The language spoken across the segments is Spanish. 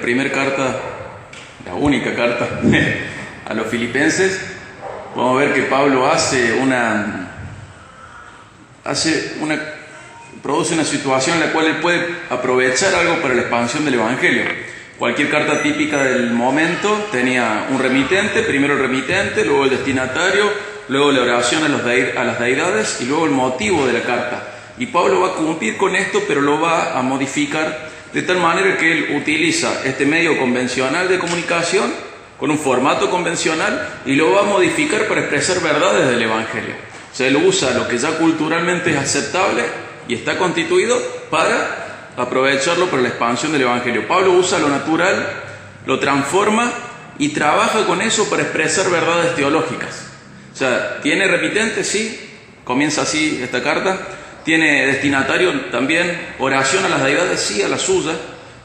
la primera carta, la única carta a los filipenses, vamos a ver que Pablo produce una situación en la cual él puede aprovechar algo para la expansión del Evangelio. Cualquier carta típica del momento tenía un remitente, primero el remitente, luego el destinatario, luego la oración a las deidades y luego el motivo de la carta. Y Pablo va a cumplir con esto, pero lo va a modificar de tal manera que él utiliza este medio convencional de comunicación con un formato convencional y lo va a modificar para expresar verdades del Evangelio. O sea, él usa lo que ya culturalmente es aceptable y está constituido para aprovecharlo para la expansión del Evangelio. Pablo usa lo natural, lo transforma y trabaja con eso para expresar verdades teológicas. O sea, ¿tiene remitente? Sí, comienza así esta carta. ¿Tiene destinatario también? ¿Oración a las deidades? Sí, a la suya.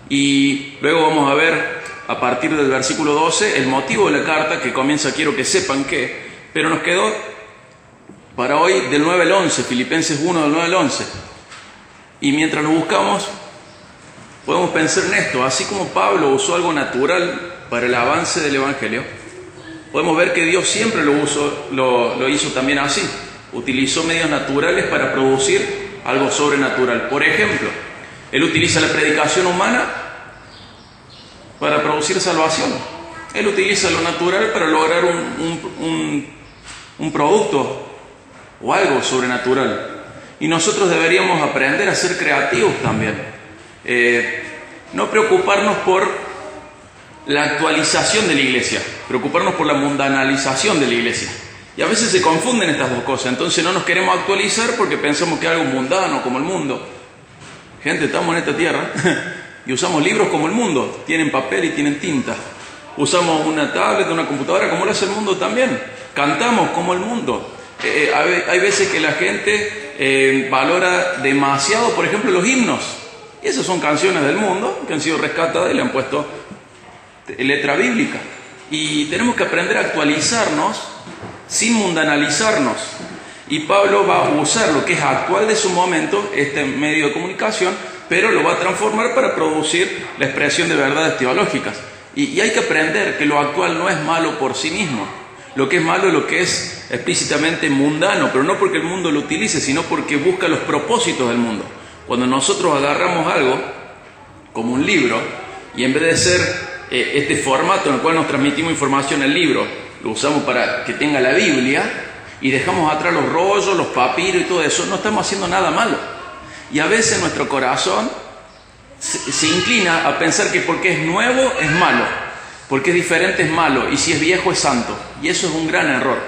Y luego vamos a ver, a partir del versículo 12, el motivo de la carta, que comienza, quiero que sepan que, pero nos quedó para hoy del 9 al 11, Filipenses 1 del 9 al 11. Y mientras lo buscamos, podemos pensar en esto. Así como Pablo usó algo natural para el avance del Evangelio, podemos ver que Dios siempre lo hizo también así. Utilizó medios naturales para producir algo sobrenatural. Por ejemplo, Él utiliza la predicación humana para producir salvación. Él utiliza lo natural para lograr un producto o algo sobrenatural. Y nosotros deberíamos aprender a ser creativos también. No preocuparnos por la actualización de la iglesia, preocuparnos por la mundanalización de la iglesia. Y a veces se confunden estas dos cosas, entonces no nos queremos actualizar porque pensamos que es algo mundano como el mundo. Gente, estamos en esta tierra y usamos libros como el mundo, tienen papel y tienen tinta. Usamos una tablet, una computadora como lo hace el mundo también. Cantamos como el mundo. Hay veces que la gente valora demasiado, por ejemplo, los himnos. Y esas son canciones del mundo que han sido rescatadas y le han puesto letra bíblica. Y tenemos que aprender a actualizarnos sin mundanalizarnos. Y Pablo va a usar lo que es actual de su momento, este medio de comunicación, pero lo va a transformar para producir la expresión de verdades teológicas. Y hay que aprender que lo actual no es malo por sí mismo. Lo que es malo es lo que es explícitamente mundano, pero no porque el mundo lo utilice, sino porque busca los propósitos del mundo. Cuando nosotros agarramos algo, como un libro, y en vez de ser este formato en el cual nos transmitimos información, el libro, lo usamos para que tenga la Biblia, y dejamos atrás los rollos, los papiros y todo eso, no estamos haciendo nada malo. Y a veces nuestro corazón se inclina a pensar que porque es nuevo es malo, porque es diferente es malo, y si es viejo es santo. Y eso es un gran error.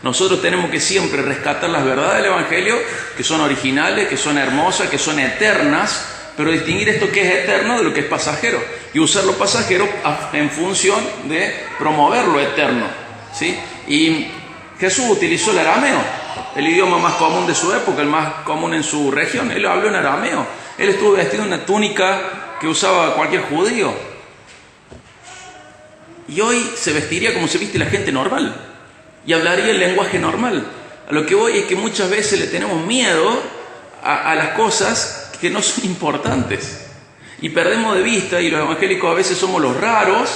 Nosotros tenemos que siempre rescatar las verdades del Evangelio, que son originales, que son hermosas, que son eternas, pero distinguir esto que es eterno de lo que es pasajero, y usar lo pasajero en función de promover lo eterno, ¿sí? Y Jesús utilizó el arameo, el idioma más común de su época, el más común en su región. Él habló en arameo. Él estuvo vestido en una túnica que usaba cualquier judío. Y hoy se vestiría como se viste la gente normal y hablaría el lenguaje normal. A lo que voy es que muchas veces le tenemos miedo a las cosas que no son importantes y perdemos de vista, y los evangélicos a veces somos los raros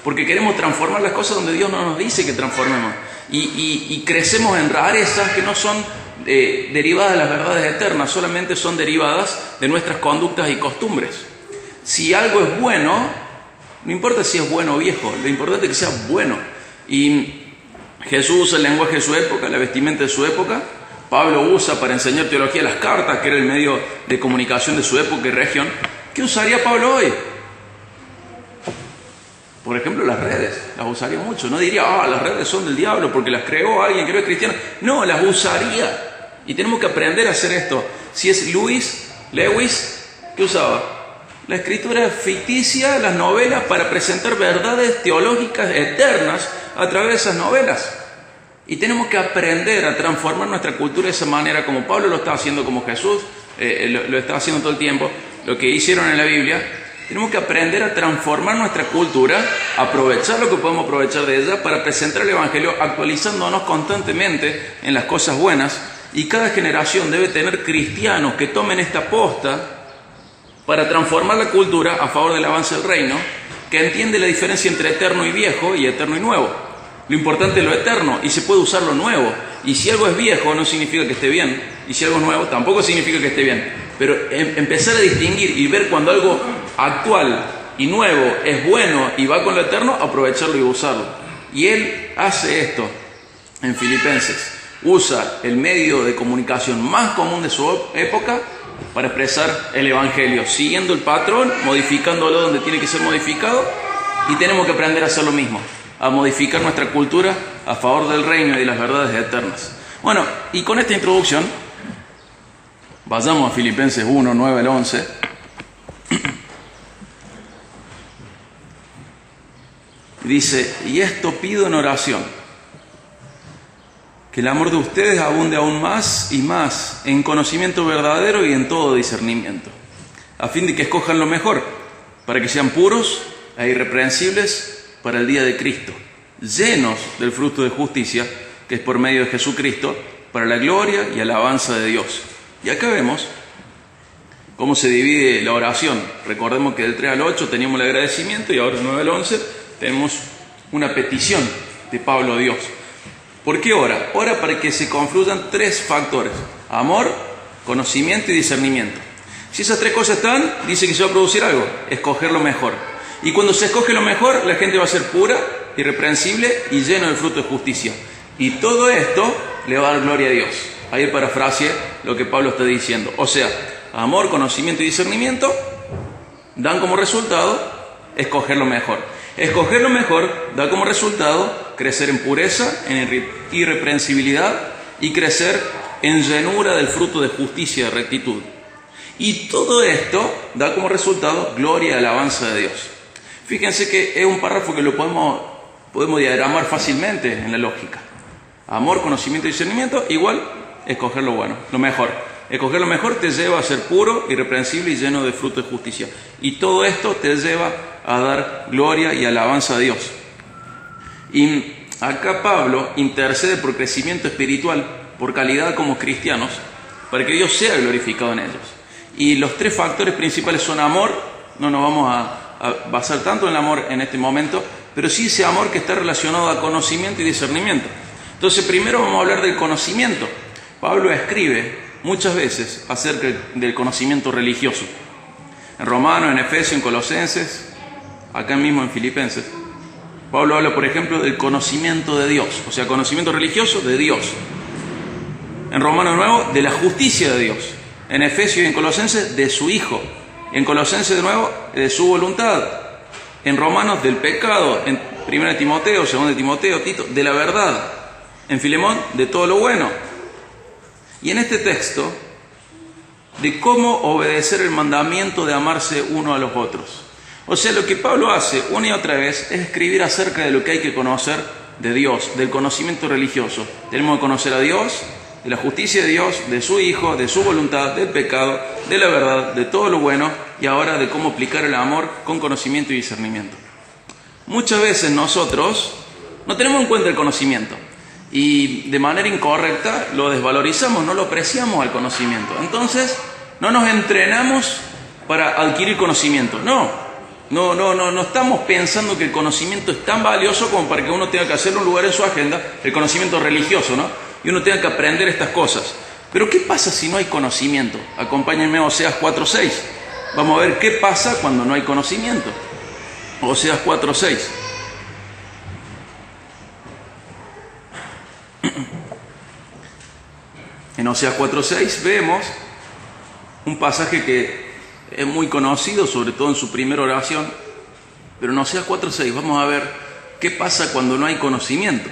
porque queremos transformar las cosas donde Dios no nos dice que transformemos, y crecemos en rarezas que no son derivadas de las verdades eternas, solamente son derivadas de nuestras conductas y costumbres. Si algo es bueno, no importa si es bueno o viejo, lo importante es que sea bueno. Y Jesús usa el lenguaje de su época, la vestimenta de su época. Pablo usa para enseñar teología las cartas, que era el medio de comunicación de su época y región. ¿Qué usaría Pablo hoy? Por ejemplo, las redes. Las usaría mucho. No diría, las redes son del diablo porque las creó alguien que no es cristiano. No, las usaría. Y tenemos que aprender a hacer esto. Si es Lewis, ¿qué usaba? La escritura ficticia, las novelas, para presentar verdades teológicas eternas a través de esas novelas. Y tenemos que aprender a transformar nuestra cultura de esa manera, como Pablo lo está haciendo, como Jesús lo está haciendo todo el tiempo, lo que hicieron en la Biblia. Tenemos que aprender a transformar nuestra cultura, aprovechar lo que podemos aprovechar de ella para presentar el Evangelio, actualizándonos constantemente en las cosas buenas. Y cada generación debe tener cristianos que tomen esta posta para transformar la cultura a favor del avance del reino, que entiende la diferencia entre eterno y viejo y eterno y nuevo. Lo importante es lo eterno y se puede usar lo nuevo. Y si algo es viejo no significa que esté bien, y si algo es nuevo tampoco significa que esté bien. Pero empezar a distinguir y ver cuando algo actual y nuevo es bueno y va con lo eterno, aprovecharlo y usarlo. Y él hace esto en Filipenses. Usa el medio de comunicación más común de su época para expresar el Evangelio, siguiendo el patrón, modificándolo donde tiene que ser modificado, y tenemos que aprender a hacer lo mismo, a modificar nuestra cultura a favor del reino y de las verdades eternas. Bueno, y con esta introducción, vayamos a Filipenses 1, 9 al 11. Dice, y esto pido en oración, que el amor de ustedes abunde aún más y más en conocimiento verdadero y en todo discernimiento, a fin de que escojan lo mejor, para que sean puros e irreprensibles para el día de Cristo, llenos del fruto de justicia, que es por medio de Jesucristo, para la gloria y alabanza de Dios. Y acá vemos cómo se divide la oración. Recordemos que del 3 al 8 teníamos el agradecimiento y ahora del 9 al 11 tenemos una petición de Pablo a Dios. ¿Por qué ora? Ora para que se confluyan tres factores: amor, conocimiento y discernimiento. Si esas tres cosas están, dice que se va a producir algo: escoger lo mejor. Y cuando se escoge lo mejor, la gente va a ser pura, irreprensible y lleno del fruto de justicia. Y todo esto le va a dar gloria a Dios. Ahí parafraseé lo que Pablo está diciendo. O sea, amor, conocimiento y discernimiento dan como resultado escoger lo mejor. Escoger lo mejor da como resultado crecer en pureza, en irreprensibilidad y crecer en llenura del fruto de justicia y de rectitud. Y todo esto da como resultado gloria y alabanza de Dios. Fíjense que es un párrafo que lo podemos diagramar fácilmente en la lógica. Amor, conocimiento y discernimiento igual escoger lo bueno, lo mejor. Escoger lo mejor te lleva a ser puro, irreprensible y lleno de fruto de justicia. Y todo esto te lleva a dar gloria y alabanza a Dios. Y acá Pablo intercede por crecimiento espiritual, por calidad como cristianos, para que Dios sea glorificado en ellos. Y los tres factores principales son amor. No nos vamos a basar tanto en el amor en este momento, pero sí ese amor que está relacionado a conocimiento y discernimiento. Entonces primero vamos a hablar del conocimiento. Pablo escribe muchas veces acerca del conocimiento religioso. En Romanos, en Efesios, en Colosenses, acá mismo en Filipenses. Pablo habla, por ejemplo, del conocimiento de Dios, o sea, conocimiento religioso de Dios. En Romanos nuevo, de la justicia de Dios. En Efesios y en Colosenses, de su Hijo. En Colosenses de nuevo, de su voluntad. En Romanos, del pecado. En 1 Timoteo, 2 Timoteo, Tito, de la verdad. En Filemón, de todo lo bueno. Y en este texto, de cómo obedecer el mandamiento de amarse uno a los otros. O sea, lo que Pablo hace una y otra vez es escribir acerca de lo que hay que conocer de Dios, del conocimiento religioso. Tenemos que conocer a Dios, de la justicia de Dios, de su Hijo, de su voluntad, del pecado, de la verdad, de todo lo bueno, y ahora de cómo aplicar el amor con conocimiento y discernimiento. Muchas veces nosotros no tenemos en cuenta el conocimiento y de manera incorrecta lo desvalorizamos, no lo apreciamos al conocimiento. Entonces no nos entrenamos para adquirir conocimiento. No estamos pensando que el conocimiento es tan valioso como para que uno tenga que hacerle un lugar en su agenda, el conocimiento religioso, ¿no? Y uno tenga que aprender estas cosas. Pero ¿qué pasa si no hay conocimiento? Acompáñenme a Oseas 4:6. Vamos a ver qué pasa cuando no hay conocimiento. Oseas 4:6. En Oseas 4:6 vemos un pasaje que es muy conocido, sobre todo en su primera oración, pero en Oseas 4:6 vamos a ver qué pasa cuando no hay conocimiento.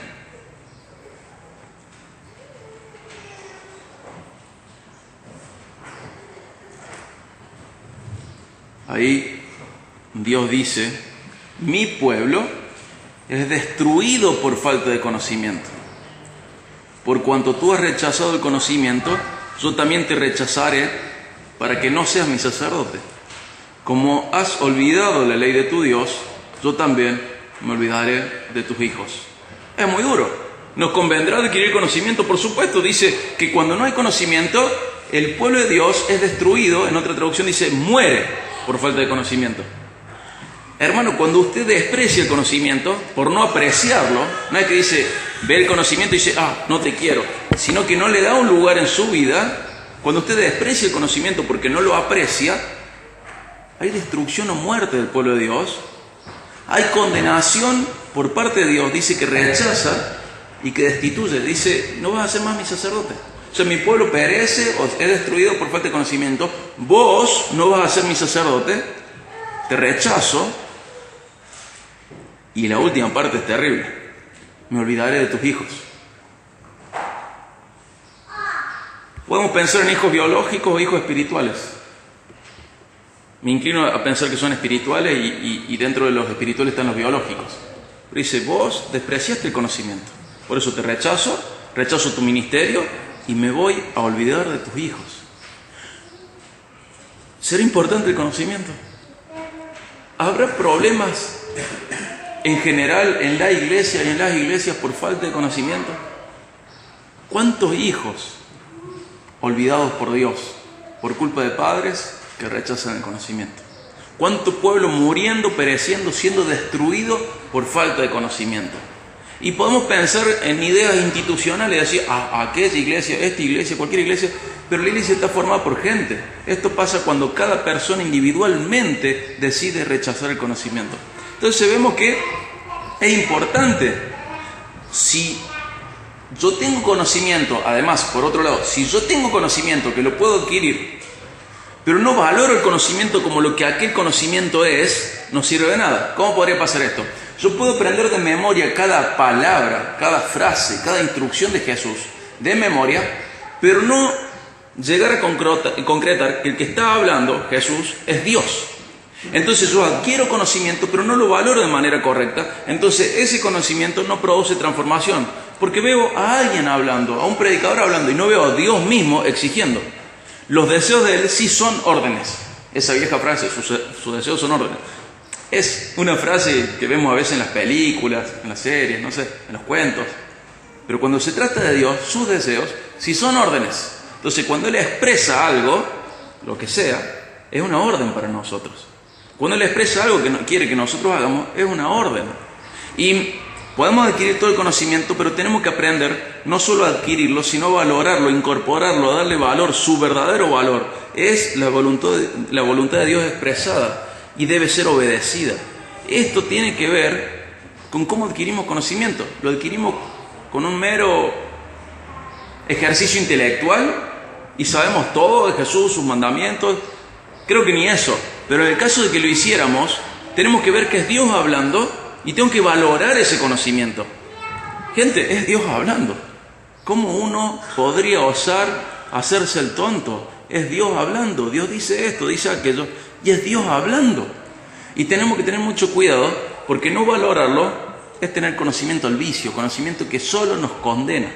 Ahí Dios dice: mi pueblo es destruido por falta de conocimiento. Por cuanto tú has rechazado el conocimiento, yo también te rechazaré para que no seas mi sacerdote. Como has olvidado la ley de tu Dios, yo también me olvidaré de tus hijos. Es muy duro. Nos convendrá adquirir conocimiento, por supuesto. Dice que cuando no hay conocimiento, el pueblo de Dios es destruido. En otra traducción dice muere por falta de conocimiento. Hermano, cuando usted desprecia el conocimiento, por no apreciarlo, no es que dice, ve el conocimiento y dice, no te quiero, sino que no le da un lugar en su vida. Cuando usted desprecia el conocimiento porque no lo aprecia, hay destrucción o muerte del pueblo de Dios. Hay condenación por parte de Dios. Dice que rechaza y que destituye. Dice, no vas a ser más mi sacerdote. O sea, mi pueblo perece o es destruido por falta de conocimiento. Vos no vas a ser mi sacerdote. Te rechazo. Y la última parte es terrible. Me olvidaré de tus hijos. Podemos pensar en hijos biológicos o hijos espirituales. Me inclino a pensar que son espirituales y dentro de los espirituales están los biológicos. Pero dice, vos despreciaste el conocimiento. Por eso te rechazo tu ministerio y me voy a olvidar de tus hijos. ¿Será importante el conocimiento? ¿Habrá problemas en general en la iglesia y en las iglesias por falta de conocimiento? ¿Cuántos hijos olvidados por Dios por culpa de padres que rechazan el conocimiento? ¿Cuánto pueblo muriendo, pereciendo, siendo destruido por falta de conocimiento? Y podemos pensar en ideas institucionales, decir, aquella iglesia, esta iglesia, cualquier iglesia, pero la iglesia está formada por gente. Esto pasa cuando cada persona individualmente decide rechazar el conocimiento. Entonces vemos que es importante, si yo tengo conocimiento, además, por otro lado, si yo tengo conocimiento que lo puedo adquirir, pero no valoro el conocimiento como lo que aquel conocimiento es, no sirve de nada. ¿Cómo podría pasar esto? Yo puedo aprender de memoria cada palabra, cada frase, cada instrucción de Jesús, de memoria, pero no llegar a concretar que el que está hablando, Jesús, es Dios. Entonces yo adquiero conocimiento, pero no lo valoro de manera correcta. Entonces ese conocimiento no produce transformación, porque veo a alguien hablando, a un predicador hablando, y no veo a Dios mismo exigiendo. Los deseos de Él sí son órdenes. Esa vieja frase, sus deseos son órdenes. Es una frase que vemos a veces en las películas, en las series, no sé, en los cuentos. Pero cuando se trata de Dios, sus deseos sí son órdenes. Entonces cuando Él expresa algo, lo que sea, es una orden para nosotros. Cuando Él expresa algo que quiere que nosotros hagamos, es una orden. Y podemos adquirir todo el conocimiento, pero tenemos que aprender no solo a adquirirlo, sino a valorarlo, incorporarlo, a darle valor. Su verdadero valor es la voluntad de Dios expresada y debe ser obedecida. Esto tiene que ver con cómo adquirimos conocimiento. ¿Lo adquirimos con un mero ejercicio intelectual y sabemos todo de Jesús, sus mandamientos? Creo que ni eso. Pero en el caso de que lo hiciéramos, tenemos que ver que es Dios hablando y tengo que valorar ese conocimiento. Gente, es Dios hablando. ¿Cómo uno podría osar hacerse el tonto? Es Dios hablando. Dios dice esto, dice aquello, y es Dios hablando. Y tenemos que tener mucho cuidado, porque no valorarlo es tener conocimiento al vicio, conocimiento que solo nos condena.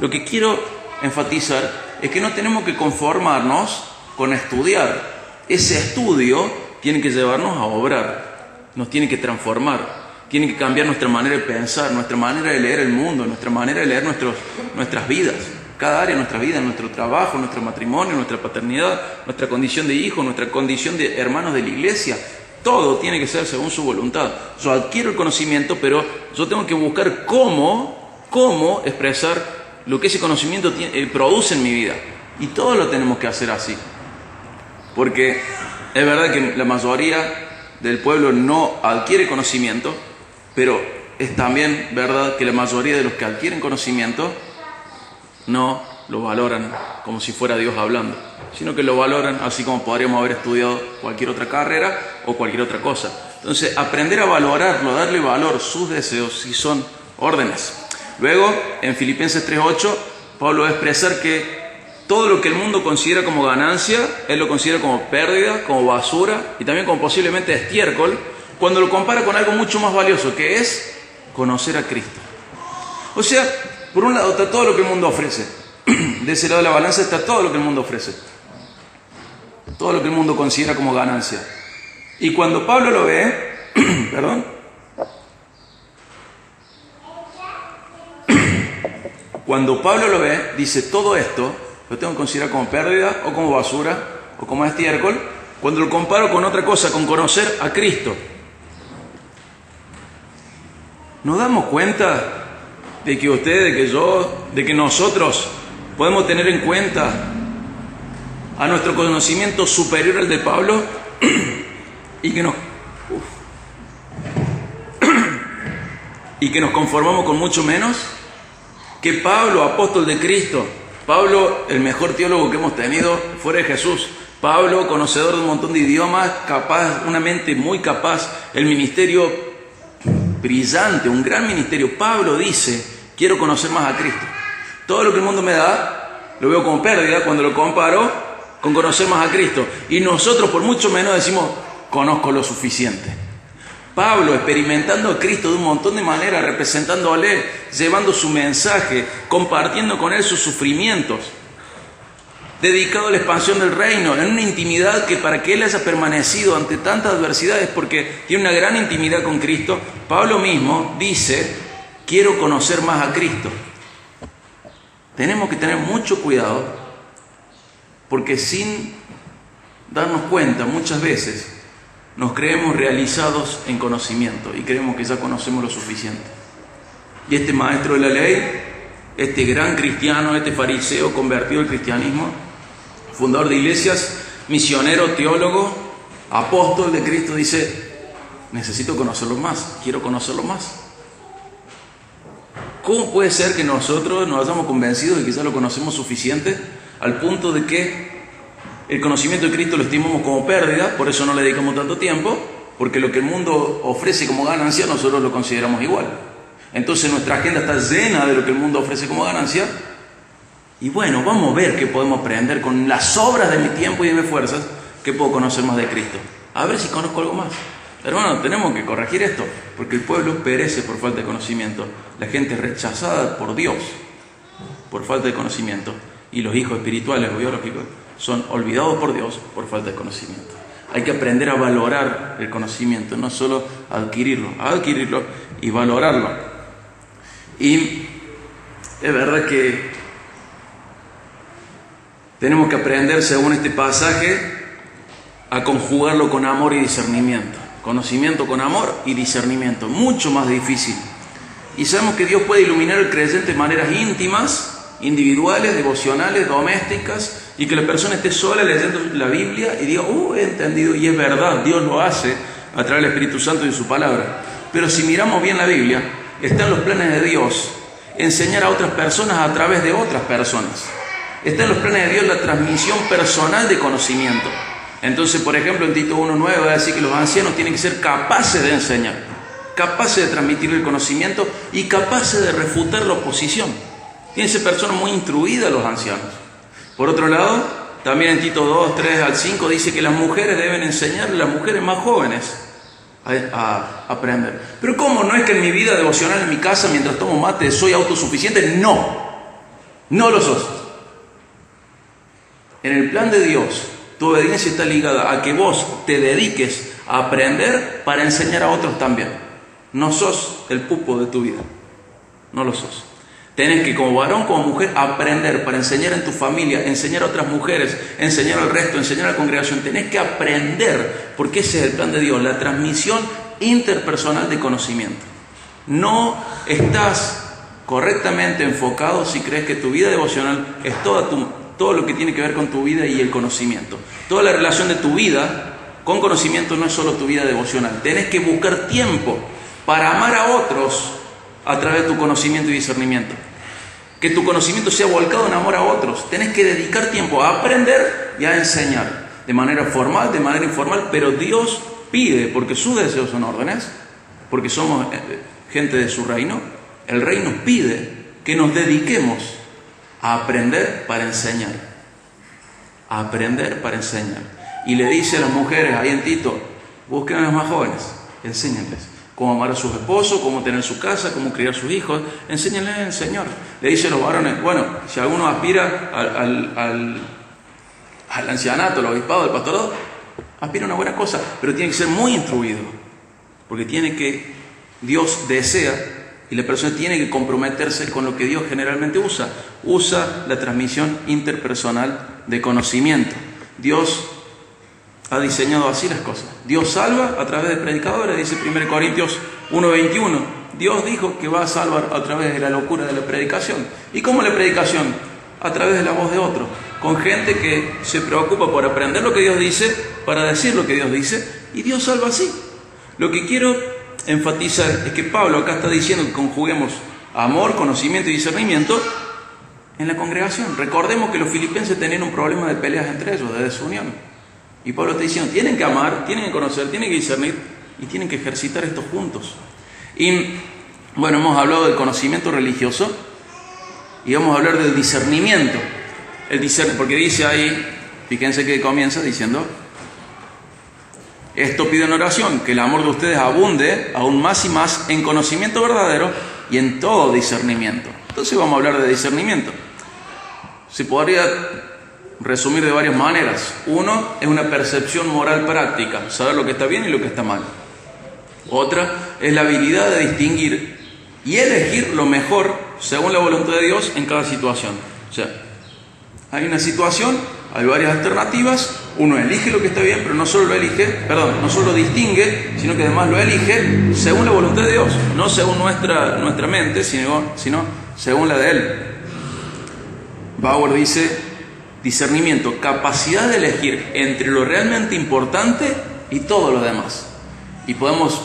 Lo que quiero enfatizar es que no tenemos que conformarnos con estudiar. Ese estudio tiene que llevarnos a obrar, nos tiene que transformar. Tiene que cambiar nuestra manera de pensar, nuestra manera de leer el mundo, nuestra manera de leer nuestras vidas. Cada área de nuestra vida, nuestro trabajo, nuestro matrimonio, nuestra paternidad, nuestra condición de hijo, nuestra condición de hermanos de la iglesia. Todo tiene que ser según su voluntad. Yo adquiero el conocimiento, pero yo tengo que buscar cómo expresar lo que ese conocimiento produce en mi vida. Y todo lo tenemos que hacer así. Porque es verdad que la mayoría del pueblo no adquiere conocimiento, pero es también verdad que la mayoría de los que adquieren conocimiento no lo valoran como si fuera Dios hablando, sino que lo valoran así como podríamos haber estudiado cualquier otra carrera o cualquier otra cosa. Entonces, aprender a valorarlo, darle valor, sus deseos, si son órdenes. Luego, en Filipenses 3:8, Pablo va a expresar que todo lo que el mundo considera como ganancia, él lo considera como pérdida, como basura y también como posiblemente estiércol, cuando lo compara con algo mucho más valioso, que es conocer a Cristo. O sea, por un lado está todo lo que el mundo ofrece. De ese lado de la balanza está todo lo que el mundo ofrece. Todo lo que el mundo considera como ganancia. Y cuando Pablo lo ve, cuando Pablo lo ve, dice, todo esto lo tengo que considerar como pérdida o como basura o como estiércol, cuando lo comparo con otra cosa, con conocer a Cristo. ¿Nos damos cuenta de que usted, de que yo, de que nosotros podemos tener en cuenta a nuestro conocimiento superior al de Pablo y que nos conformamos con mucho menos? Que Pablo, apóstol de Cristo, Pablo, el mejor teólogo que hemos tenido fuera de Jesús, Pablo, conocedor de un montón de idiomas, capaz, una mente muy capaz, el ministerio brillante, un gran ministerio. Pablo dice, quiero conocer más a Cristo. Todo lo que el mundo me da, lo veo como pérdida cuando lo comparo con conocer más a Cristo. Y nosotros por mucho menos decimos, conozco lo suficiente. Pablo, experimentando a Cristo de un montón de maneras, representándole, llevando su mensaje, compartiendo con él sus sufrimientos, dedicado a la expansión del reino, en una intimidad que para que él haya permanecido ante tantas adversidades, porque tiene una gran intimidad con Cristo. Pablo mismo dice, quiero conocer más a Cristo. Tenemos que tener mucho cuidado, porque sin darnos cuenta muchas veces nos creemos realizados en conocimiento y creemos que ya conocemos lo suficiente. Y este maestro de la ley, este gran cristiano, este fariseo convertido al cristianismo, fundador de iglesias, misionero, teólogo, apóstol de Cristo, dice, necesito conocerlo más, quiero conocerlo más. ¿Cómo puede ser que nosotros nos hayamos convencido de que ya lo conocemos suficiente al punto de que el conocimiento de Cristo lo estimamos como pérdida, por eso no le dedicamos tanto tiempo, porque lo que el mundo ofrece como ganancia nosotros lo consideramos igual? Entonces nuestra agenda está llena de lo que el mundo ofrece como ganancia. Y bueno, vamos a ver qué podemos aprender con las obras de mi tiempo y de mis fuerzas, qué puedo conocer más de Cristo. A ver si conozco algo más. Hermano, tenemos que corregir esto, porque el pueblo perece por falta de conocimiento. La gente es rechazada por Dios por falta de conocimiento. Y los hijos espirituales o biológicos son olvidados por Dios por falta de conocimiento. Hay que aprender a valorar el conocimiento, no solo adquirirlo y valorarlo. Y es verdad que tenemos que aprender, según este pasaje, a conjugarlo con amor y discernimiento. Conocimiento con amor y discernimiento, mucho más difícil. Y sabemos que Dios puede iluminar al creyente de maneras íntimas, individuales, devocionales, domésticas, y que la persona esté sola leyendo la Biblia y diga, he entendido, y es verdad, Dios lo hace a través del Espíritu Santo y de su palabra. Pero si miramos bien la Biblia, están los planes de Dios enseñar a otras personas a través de otras personas. Está en los planes de Dios la transmisión personal de conocimiento. Entonces, por ejemplo, en Tito 1:9 va a decir que los ancianos tienen que ser capaces de enseñar, capaces de transmitir el conocimiento y capaces de refutar la oposición. Tienen que ser personas muy instruidas los ancianos. Por otro lado, también en Tito 2:3-5 dice que las mujeres deben enseñarle a las mujeres más jóvenes a aprender. Pero ¿cómo? ¿No es que en mi vida devocional en mi casa, mientras tomo mate, soy autosuficiente? No lo sos. En el plan de Dios, tu obediencia está ligada a que vos te dediques a aprender para enseñar a otros también. No sos el pupo de tu vida. No lo sos. Tenés que, como varón, como mujer, aprender para enseñar en tu familia, enseñar a otras mujeres, enseñar al resto, enseñar a la congregación. Tenés que aprender, porque ese es el plan de Dios, la transmisión interpersonal de conocimiento. No estás correctamente enfocado si crees que tu vida devocional es todo lo que tiene que ver con tu vida y el conocimiento. Toda la relación de tu vida con conocimiento no es solo tu vida devocional. Tenés que buscar tiempo para amar a otros a través de tu conocimiento y discernimiento. Que tu conocimiento sea volcado en amor a otros. Tenés que dedicar tiempo a aprender y a enseñar. De manera formal, de manera informal, pero Dios pide, porque sus deseos son órdenes, porque somos gente de su reino, el rey nos pide que nos dediquemos a aprender para enseñar. A aprender para enseñar. Y le dice a las mujeres ahí en Tito, busquen a las más jóvenes, enséñenles cómo amar a sus esposos, cómo tener su casa, cómo criar a sus hijos, enséñenles al Señor. Le dice a los varones, bueno, si alguno aspira al ancianato, al obispado, al pastorado, aspira a una buena cosa, pero tiene que ser muy instruido, porque Dios desea, y la persona tiene que comprometerse con lo que Dios generalmente usa la transmisión interpersonal de conocimiento. Dios ha diseñado así las cosas. Dios salva a través de predicadores, dice 1 Corintios 1:21. Dios dijo que va a salvar a través de la locura de la predicación. ¿Y cómo la predicación? A través de la voz de otro, con gente que se preocupa por aprender lo que Dios dice, para decir lo que Dios dice, y Dios salva así. Lo que quiero enfatizar es que Pablo acá está diciendo que conjuguemos amor, conocimiento y discernimiento en la congregación. Recordemos que los filipenses tenían un problema de peleas entre ellos, de desunión. Y Pablo está diciendo, tienen que amar, tienen que conocer, tienen que discernir y tienen que ejercitar esto juntos. Y bueno, hemos hablado del conocimiento religioso y vamos a hablar del discernimiento. Porque dice ahí, fíjense que comienza diciendo, esto pido en oración, que el amor de ustedes abunde aún más y más en conocimiento verdadero y en todo discernimiento. Entonces vamos a hablar de discernimiento. Se podría resumir de varias maneras. Uno es una percepción moral práctica, saber lo que está bien y lo que está mal. Otra es la habilidad de distinguir y elegir lo mejor según la voluntad de Dios en cada situación. O sea, hay una situación, hay varias alternativas, uno elige lo que está bien, pero no solo lo distingue, sino que además lo elige según la voluntad de Dios, no según nuestra mente, sino según la de Él. Bauer dice, discernimiento, capacidad de elegir entre lo realmente importante y todo lo demás. Y podemos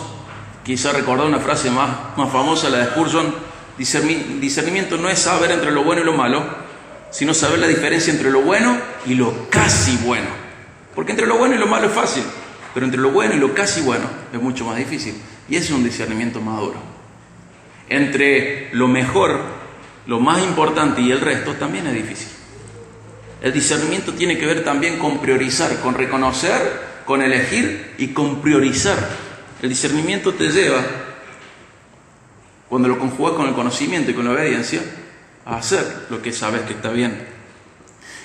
quizá recordar una frase más famosa, la de Spurgeon, discernimiento no es saber entre lo bueno y lo malo, sino saber la diferencia entre lo bueno y lo casi bueno. Porque entre lo bueno y lo malo es fácil, pero entre lo bueno y lo casi bueno es mucho más difícil. Y ese es un discernimiento maduro. Entre lo mejor, lo más importante y el resto también es difícil. El discernimiento tiene que ver también con priorizar, con reconocer, con elegir y con priorizar. El discernimiento te lleva, cuando lo conjugas con el conocimiento y con la obediencia, a hacer lo que sabes que está bien.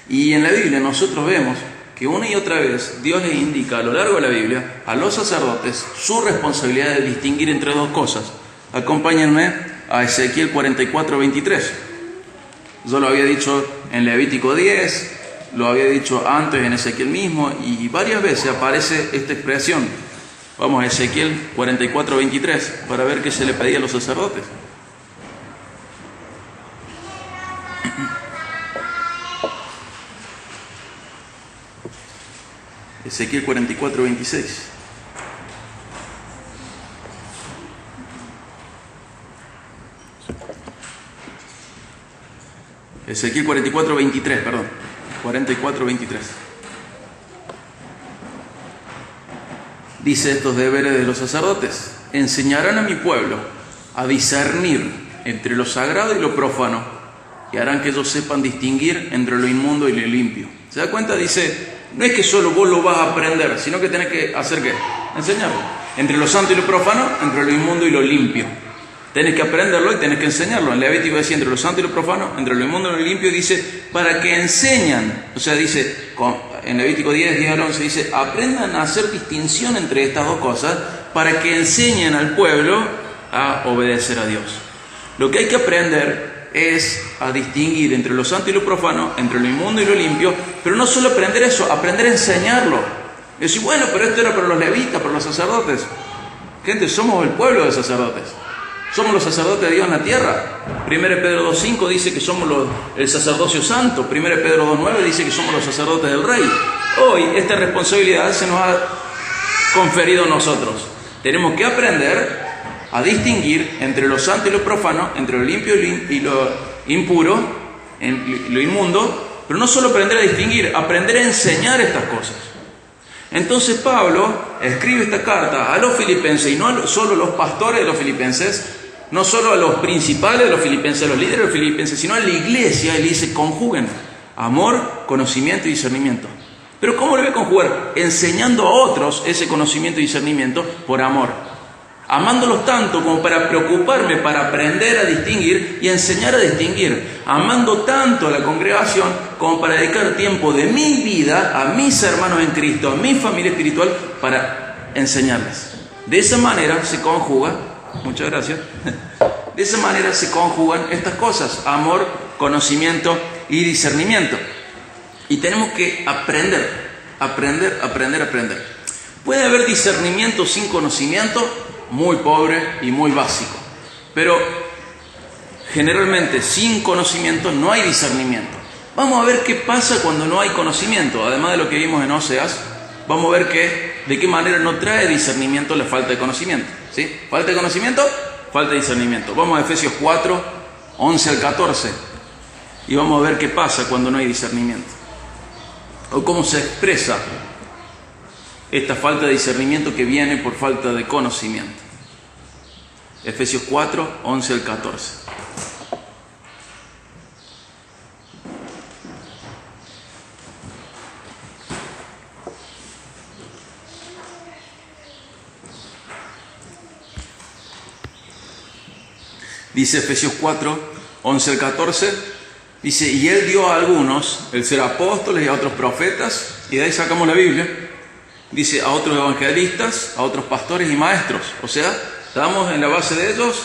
Y en la Biblia nosotros vemos que una y otra vez Dios les indica a lo largo de la Biblia a los sacerdotes su responsabilidad de distinguir entre dos cosas. Acompáñenme a Ezequiel 44, 23. Yo lo había dicho en Levítico 10, lo había dicho antes en Ezequiel mismo, y varias veces aparece esta expresión. Vamos a Ezequiel 44, 23 para ver qué se le pedía a los sacerdotes. Ezequiel 44, 26. Ezequiel 44, 23, perdón. 44, 23. Dice estos deberes de los sacerdotes: enseñarán a mi pueblo a discernir entre lo sagrado y lo profano, y harán que ellos sepan distinguir entre lo inmundo y lo limpio. ¿Se da cuenta? Dice, no es que solo vos lo vas a aprender, sino que tenés que hacer ¿qué? Enseñarlo. Entre lo santo y lo profano, entre lo inmundo y lo limpio. Tenés que aprenderlo y tenés que enseñarlo. En Levítico decía entre lo santo y lo profano, entre lo inmundo y lo limpio, dice, para que enseñan. O sea, dice, en Levítico 10, 10 al 11, dice, aprendan a hacer distinción entre estas dos cosas, para que enseñen al pueblo a obedecer a Dios. Lo que hay que aprender es a distinguir entre lo santo y lo profano, entre lo inmundo y lo limpio, pero no solo aprender eso, aprender a enseñarlo. Y decir, bueno, pero esto era para los levitas, para los sacerdotes. Gente, somos el pueblo de sacerdotes. Somos los sacerdotes de Dios en la tierra. 1 Pedro 2.5 dice que somos el sacerdocio santo. 1 Pedro 2.9 dice que somos los sacerdotes del Rey. Hoy esta responsabilidad se nos ha conferido a nosotros. Tenemos que aprender a distinguir entre lo santo y lo profano, entre lo limpio y lo impuro, lo inmundo, pero no solo aprender a distinguir, aprender a enseñar estas cosas. Entonces Pablo escribe esta carta a los filipenses, y no solo a los pastores de los filipenses, no solo a los principales de los filipenses, a los líderes de los filipenses, sino a la iglesia, y le dice, conjuguen amor, conocimiento y discernimiento. Pero ¿cómo lo voy a conjugar? Enseñando a otros ese conocimiento y discernimiento por amor. Amándolos tanto como para preocuparme, para aprender a distinguir y enseñar a distinguir. Amando tanto a la congregación como para dedicar tiempo de mi vida a mis hermanos en Cristo, a mi familia espiritual, para enseñarles. De esa manera se conjuga, muchas gracias, de esa manera se conjugan estas cosas: amor, conocimiento y discernimiento. Y tenemos que aprender. Puede haber discernimiento sin conocimiento, muy pobre y muy básico. Pero generalmente sin conocimiento no hay discernimiento. Vamos a ver qué pasa cuando no hay conocimiento. Además de lo que vimos en Oseas, vamos a ver de qué manera no trae discernimiento la falta de conocimiento. ¿Sí? Falta de conocimiento, falta de discernimiento. Vamos a Efesios 4, 11 al 14. Y vamos a ver qué pasa cuando no hay discernimiento. O cómo se expresa esta falta de discernimiento que viene por falta de conocimiento. Efesios 4, 11 al 14. Dice Efesios 4, 11 al 14, dice, y Él dio a algunos el ser apóstoles y a otros profetas, y de ahí sacamos la Biblia, dice a otros evangelistas, a otros pastores y maestros, o sea, estamos en la base de ellos,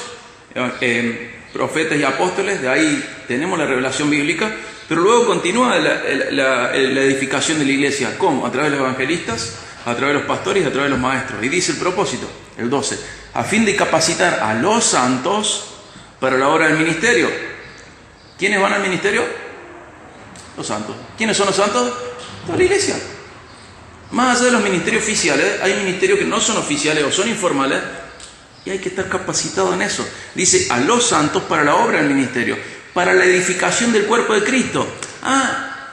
profetas y apóstoles, de ahí tenemos la revelación bíblica, pero luego continúa la edificación de la iglesia, ¿cómo? A través de los evangelistas, a través de los pastores y a través de los maestros, y dice el propósito, el 12, a fin de capacitar a los santos para la obra del ministerio. ¿Quiénes van al ministerio? Los santos. ¿Quiénes son los santos? Toda la iglesia. Más allá de los ministerios oficiales, hay ministerios que no son oficiales o son informales y hay que estar capacitado en eso. Dice, a los santos para la obra del ministerio, para la edificación del cuerpo de Cristo.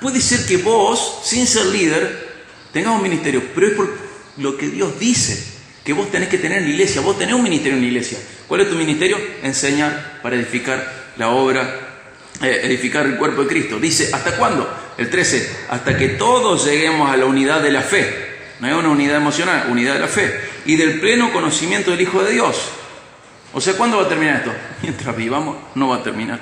Puede ser que vos, sin ser líder, tengas un ministerio, pero es por lo que Dios dice que vos tenés que tener en la iglesia. Vos tenés un ministerio en la iglesia. ¿Cuál es tu ministerio? Enseñar para edificar la obra, edificar el cuerpo de Cristo. Dice, ¿hasta cuándo? El 13, hasta que todos lleguemos a la unidad de la fe. No es una unidad emocional, unidad de la fe. Y del pleno conocimiento del Hijo de Dios. O sea, ¿cuándo va a terminar esto? Mientras vivamos, no va a terminar.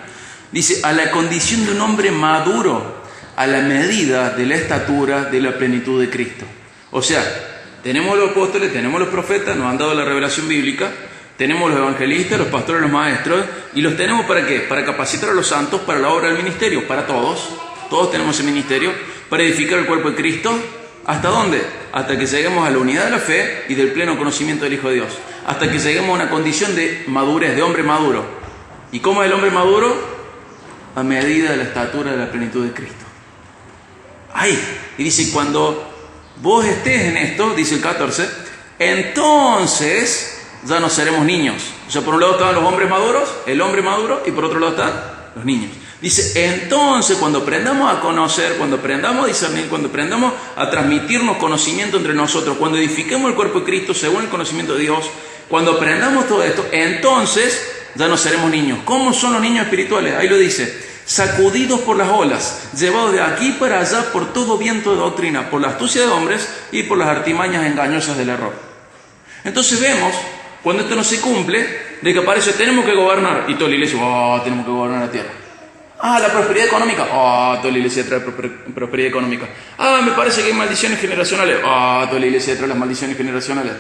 Dice, a la condición de un hombre maduro, a la medida de la estatura de la plenitud de Cristo. O sea, tenemos los apóstoles, tenemos los profetas, nos han dado la revelación bíblica, tenemos los evangelistas, los pastores, los maestros, y los tenemos ¿para qué? Para capacitar a los santos para la obra del ministerio, para todos. Todos tenemos ese ministerio, para edificar el cuerpo de Cristo. ¿Hasta dónde? Hasta que lleguemos a la unidad de la fe y del pleno conocimiento del Hijo de Dios. Hasta que lleguemos a una condición de madurez, de hombre maduro. ¿Y cómo es el hombre maduro? A medida de la estatura de la plenitud de Cristo. Y dice, cuando vos estés en esto, dice el 14, entonces ya no seremos niños. O sea, por un lado estaban los hombres maduros, el hombre maduro, y por otro lado están los niños. Dice, entonces cuando aprendamos a conocer, cuando aprendamos a discernir, cuando aprendamos a transmitirnos conocimiento entre nosotros, cuando edifiquemos el cuerpo de Cristo según el conocimiento de Dios, cuando aprendamos todo esto, entonces ya no seremos niños. ¿Cómo son los niños espirituales? Ahí lo dice, sacudidos por las olas, llevados de aquí para allá por todo viento de doctrina, por la astucia de hombres y por las artimañas engañosas del error. Entonces vemos, cuando esto no se cumple, de que aparece, tenemos que gobernar, y toda la iglesia, tenemos que gobernar la tierra. La prosperidad económica, toda la iglesia trae prosperidad económica. Me parece que hay maldiciones generacionales, toda la iglesia trae las maldiciones generacionales.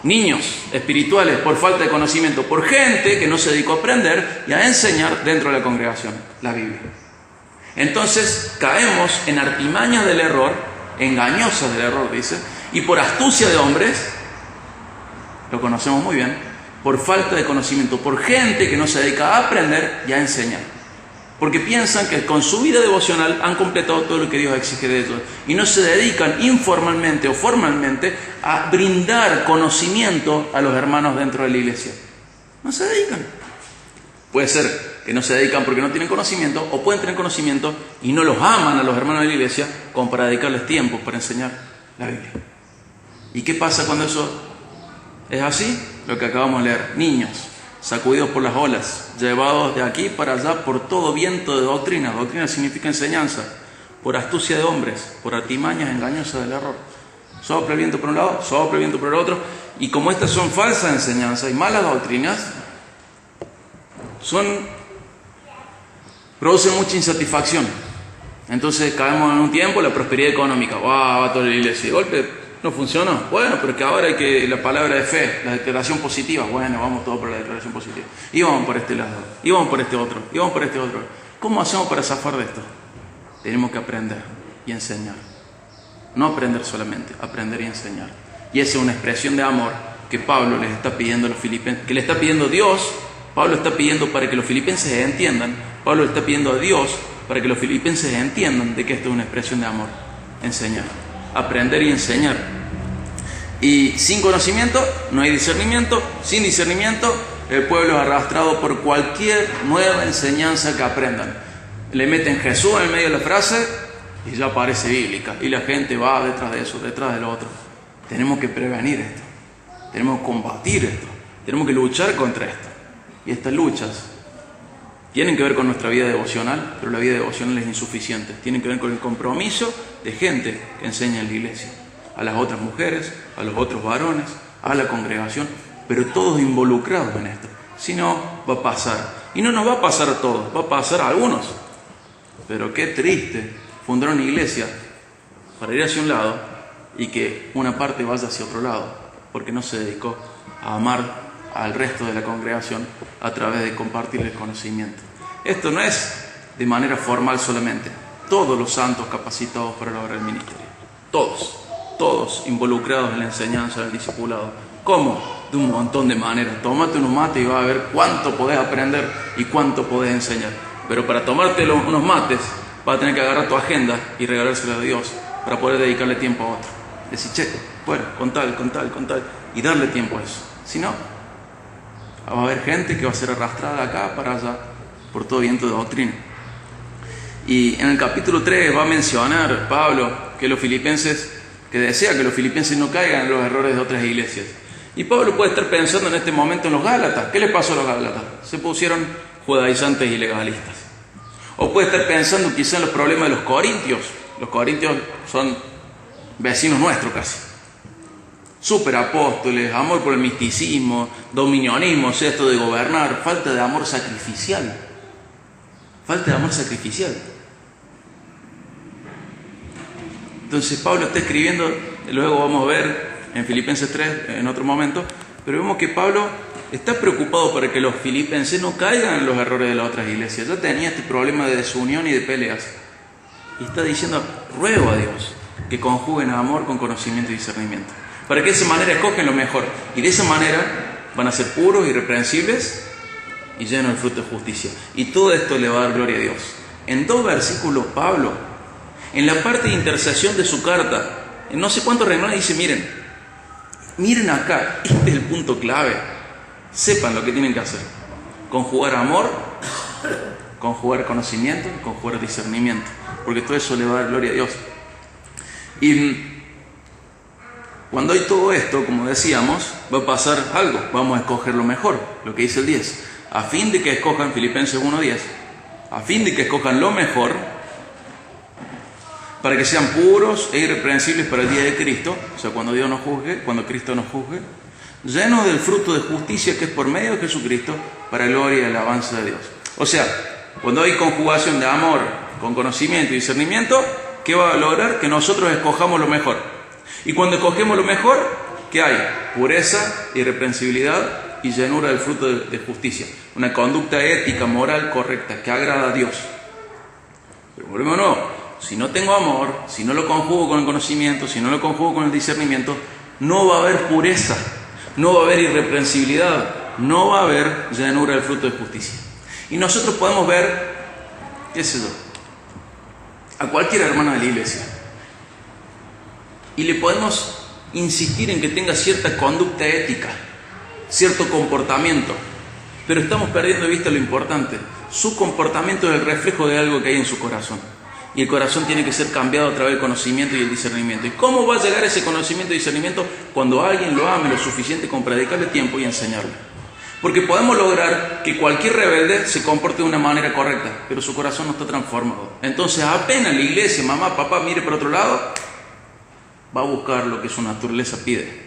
Niños espirituales por falta de conocimiento, por gente que no se dedicó a aprender y a enseñar dentro de la congregación la Biblia. Entonces caemos en artimañas del error, engañosas del error, dice, y por astucia de hombres, lo conocemos muy bien, por falta de conocimiento, por gente que no se dedica a aprender y a enseñar. Porque piensan que con su vida devocional han completado todo lo que Dios exige de ellos. Y no se dedican informalmente o formalmente a brindar conocimiento a los hermanos dentro de la iglesia. No se dedican. Puede ser que no se dedican porque no tienen conocimiento, o pueden tener conocimiento y no los aman a los hermanos de la iglesia como para dedicarles tiempo para enseñar la Biblia. ¿Y qué pasa cuando eso es así? Lo que acabamos de leer. Niños sacudidos por las olas, llevados de aquí para allá por todo viento de doctrina. Doctrina significa enseñanza. Por astucia de hombres, por artimañas engañosas del error. Sopla el viento por un lado, sopla el viento por el otro. Y como estas son falsas enseñanzas y malas doctrinas, producen mucha insatisfacción. Entonces caemos en un tiempo, la prosperidad económica. Va toda la iglesia. De golpe no funcionó. Bueno, pero que ahora hay que la palabra de fe, la declaración positiva. Bueno, vamos todos por la declaración positiva. Y vamos por este lado, y vamos por este otro, y vamos por este otro. ¿Cómo hacemos para zafar de esto? Tenemos que aprender y enseñar. No aprender solamente, aprender y enseñar. Y esa es una expresión de amor que Pablo les está pidiendo a los filipenses, que le está pidiendo Dios. Pablo está pidiendo para que los filipenses entiendan. Pablo le está pidiendo a Dios para que los filipenses entiendan de que esto es una expresión de amor. Enseñar, aprender y enseñar. Y sin conocimiento no hay discernimiento. Sin discernimiento el pueblo es arrastrado por cualquier nueva enseñanza que aprendan. Le meten Jesús en el medio de la frase y ya parece bíblica. Y la gente va detrás de eso, detrás de lo otro. Tenemos que prevenir esto. Tenemos que combatir esto. Tenemos que luchar contra esto. Y estas luchas tienen que ver con nuestra vida devocional, pero la vida devocional es insuficiente. Tienen que ver con el compromiso de gente que enseña en la iglesia. A las otras mujeres, a los otros varones, a la congregación, pero todos involucrados en esto. Si no, va a pasar. Y no nos va a pasar a todos, va a pasar a algunos. Pero qué triste fundar una iglesia para ir hacia un lado y que una parte vaya hacia otro lado, porque no se dedicó a amar al resto de la congregación a través de compartirles conocimiento. Esto no es de manera formal solamente. Todos los santos capacitados para lograr el ministerio. Todos involucrados en la enseñanza del discipulado. ¿Cómo? De un montón de maneras. Tómate unos mates y vas a ver cuánto podés aprender y cuánto podés enseñar. Pero para tomarte unos mates, vas a tener que agarrar tu agenda y regalársela a Dios para poder dedicarle tiempo a otro. Decir, che, bueno, con tal, y darle tiempo a eso. Si no, va a haber gente que va a ser arrastrada de acá para allá por todo viento de doctrina. Y en el capítulo 3 va a mencionar Pablo que desea que los filipenses no caigan en los errores de otras iglesias. Y Pablo puede estar pensando en este momento en los Gálatas. ¿Qué les pasó a los Gálatas? Se pusieron judaizantes y legalistas. O puede estar pensando quizá en los problemas de los corintios. Los corintios son vecinos nuestros casi. Súper apóstoles, amor por el misticismo, dominionismo, o sea, esto de gobernar, falta de amor sacrificial. Falta de amor sacrificial. Entonces Pablo está escribiendo, luego vamos a ver en Filipenses 3 en otro momento, pero vemos que Pablo está preocupado para que los filipenses no caigan en los errores de las otras iglesias. Ya tenía este problema de desunión y de peleas. Y está diciendo, ruego a Dios que conjuguen amor con conocimiento y discernimiento, para que de esa manera escogen lo mejor. Y de esa manera van a ser puros, irreprensibles y llenos del fruto de justicia. Y todo esto le va a dar gloria a Dios. En 2 versículos Pablo, en la parte de intercesión de su carta, en no sé cuántos renglones, dice, miren acá, este es el punto clave. Sepan lo que tienen que hacer. Conjugar amor, conjugar conocimiento, conjugar discernimiento. Porque todo eso le va a dar gloria a Dios. Y cuando hay todo esto, como decíamos, va a pasar algo. Vamos a escoger lo mejor, lo que dice el 10. A fin de que escojan, Filipenses 1:10, a fin de que escojan lo mejor, para que sean puros e irreprensibles para el día de Cristo, o sea, cuando Dios nos juzgue, cuando Cristo nos juzgue, llenos del fruto de justicia que es por medio de Jesucristo, para gloria y alabanza de Dios. O sea, cuando hay conjugación de amor con conocimiento y discernimiento, ¿qué va a lograr? Que nosotros escojamos lo mejor. Y cuando escogemos lo mejor, ¿qué hay? Pureza, irreprensibilidad y llenura del fruto de justicia. Una conducta ética, moral, correcta, que agrada a Dios. Pero volvemos no. Si no tengo amor, si no lo conjugo con el conocimiento, si no lo conjugo con el discernimiento, no va a haber pureza, no va a haber irreprensibilidad, no va a haber llenura del fruto de justicia. Y nosotros podemos ver, qué sé yo, a cualquier hermano de la iglesia y le podemos insistir en que tenga cierta conducta ética, cierto comportamiento, pero estamos perdiendo de vista lo importante. Su comportamiento es el reflejo de algo que hay en su corazón. Y el corazón tiene que ser cambiado a través del conocimiento y el discernimiento. ¿Y cómo va a llegar ese conocimiento y discernimiento? Cuando alguien lo ame lo suficiente con predicarle tiempo y enseñarle. Porque podemos lograr que cualquier rebelde se comporte de una manera correcta, pero su corazón no está transformado. Entonces apenas la iglesia, mamá, papá, mire para otro lado, va a buscar lo que su naturaleza pide.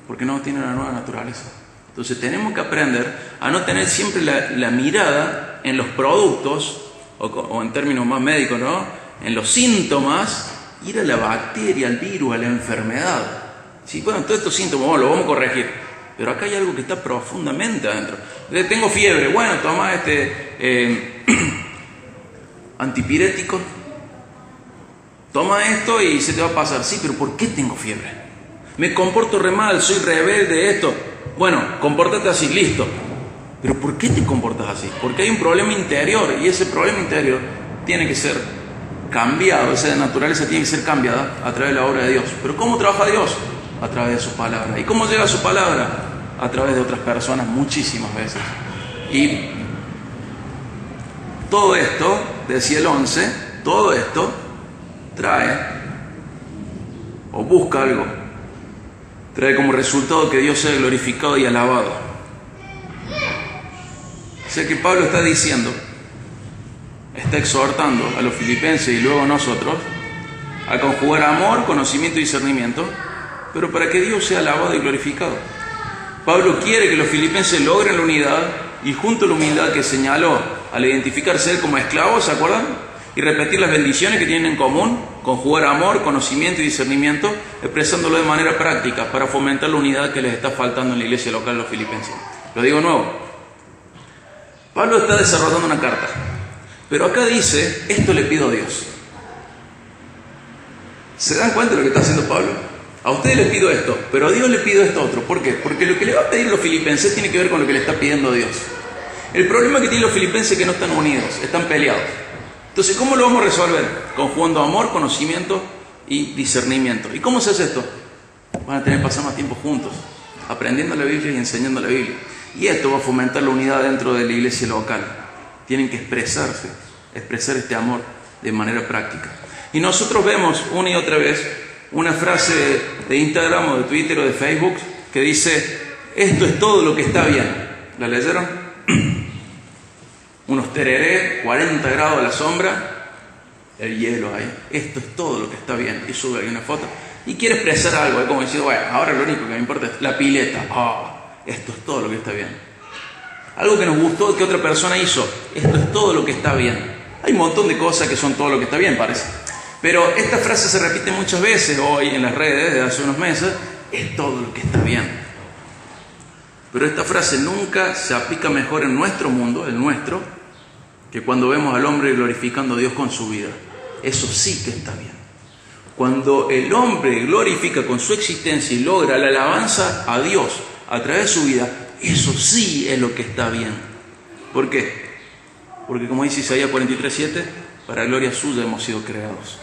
Porque no tiene una nueva naturaleza. Entonces tenemos que aprender a no tener siempre la mirada en los productos, o en términos más médicos, ¿no? En los síntomas, ir a la bacteria, al virus, a la enfermedad. Sí, bueno, todos estos síntomas, bueno, los vamos a corregir. Pero acá hay algo que está profundamente adentro. Tengo fiebre, bueno, toma antipirético. Toma esto y se te va a pasar. Sí, pero ¿por qué tengo fiebre? Me comporto re mal, soy rebelde, esto. Bueno, compórtate así, listo. Pero ¿por qué te comportas así? Porque hay un problema interior y ese problema interior tiene que ser cambiado, esa naturaleza tiene que ser cambiada a través de la obra de Dios. Pero ¿cómo trabaja Dios? A través de su palabra. ¿Y cómo llega su palabra? A través de otras personas muchísimas veces. Y todo esto, decía el 11, todo esto trae o busca algo. Trae como resultado que Dios sea glorificado y alabado. O sea que Pablo está diciendo, está exhortando a los filipenses y luego a nosotros a conjugar amor, conocimiento y discernimiento, pero para que Dios sea alabado y glorificado. Pablo quiere que los filipenses logren la unidad y junto a la humildad que señaló al identificarse él como esclavos, ¿se acuerdan? Y repetir las bendiciones que tienen en común, conjugar amor, conocimiento y discernimiento, expresándolo de manera práctica para fomentar la unidad que les está faltando en la iglesia local de los filipenses. Lo digo de nuevo. Pablo está desarrollando una carta, pero acá dice, esto le pido a Dios. ¿Se dan cuenta de lo que está haciendo Pablo? A ustedes les pido esto, pero a Dios le pido esto otro. ¿Por qué? Porque lo que le va a pedir los filipenses tiene que ver con lo que le está pidiendo a Dios. El problema que tienen los filipenses es que no están unidos, están peleados. Entonces, ¿cómo lo vamos a resolver? Conjugando amor, conocimiento y discernimiento. ¿Y cómo se hace esto? Van a tener que pasar más tiempo juntos, aprendiendo la Biblia y enseñando la Biblia. Y esto va a fomentar la unidad dentro de la iglesia local. Tienen que expresar este amor de manera práctica. Y nosotros vemos una y otra vez una frase de Instagram o de Twitter o de Facebook que dice, esto es todo lo que está bien. ¿La leyeron? Unos tereré, 40 grados a la sombra, el hielo ahí. Esto es todo lo que está bien. Y sube ahí una foto. Y quiere expresar algo, como diciendo, bueno, ahora lo único que me importa es la pileta. Esto es todo lo que está bien. Algo que nos gustó que otra persona hizo. Esto es todo lo que está bien. Hay un montón de cosas que son todo lo que está bien, parece. Pero esta frase se repite muchas veces hoy en las redes, desde hace unos meses. Es todo lo que está bien. Pero esta frase nunca se aplica mejor en nuestro mundo, el nuestro, que cuando vemos al hombre glorificando a Dios con su vida. Eso sí que está bien. Cuando el hombre glorifica con su existencia y logra la alabanza a Dios a través de su vida, eso sí es lo que está bien. ¿Por qué? Porque como dice Isaías 43:7, para gloria suya hemos sido creados.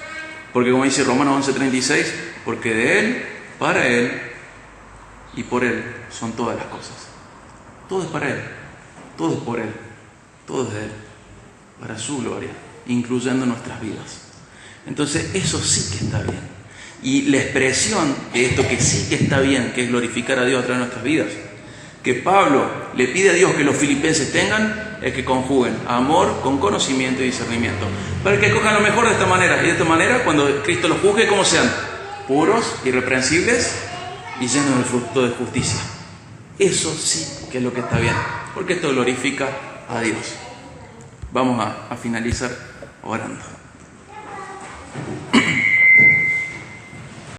Porque como dice Romanos 11:36, porque de Él, para Él y por Él son todas las cosas. Todo es para Él, todo es por Él, todo es de Él, para su gloria, incluyendo nuestras vidas. Entonces eso sí que está bien. Y la expresión de esto que sí que está bien, que es glorificar a Dios a través de nuestras vidas, que Pablo le pide a Dios que los filipenses tengan, es que conjuguen amor con conocimiento y discernimiento, para que escojan lo mejor de esta manera. Y de esta manera, cuando Cristo los juzgue, ¿cómo sean? Puros, irreprensibles y llenos del fruto de justicia. Eso sí que es lo que está bien, porque esto glorifica a Dios. Vamos a finalizar orando.